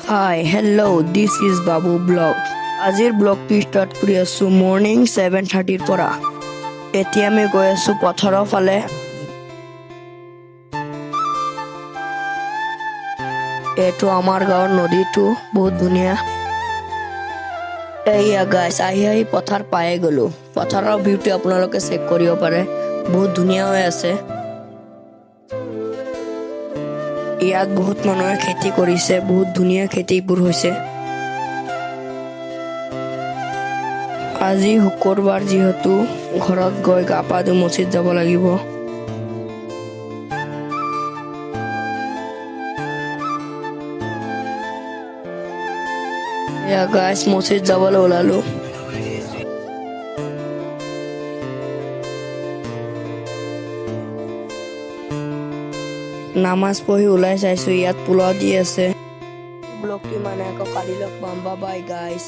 Hi hello' this is Babu blog. আজিৰ ব্লগটো start কৰি আছোঁ মৰ্ণিং 7:30 পৰা। এতিয়া আমি গৈ আছোঁ পথাৰৰ ফালে। এইটো আমাৰ গাঁৱৰ নদীটো বহুত ধুনীয়া। এইয়া গাইছ আহি পথাৰ পায়ে গ'লো। পথাৰৰ ভিউটো আপোনালোকে চেক কৰিব পাৰে, বহুত ধুনীয়া হৈ আছে। ইয়াত বহুত মানুহে খেতি কৰিছে, বহুত ধুনীয়া খেতিবোৰ হৈছে। আজি শুক্ৰবাৰ যিহেতু ঘৰত গৈ গা পা ধুই মছজিদ যাব লাগিব। এয়া গাইছ মছজিদ যাবলৈ ওলালো। নামাজ পঢ়ি ওলাই চাইছো, ইয়াত পোলাও দি আছে। ব্লগটো মানে আকৌ কালি লগ পাম, বাই বাই গাইছ।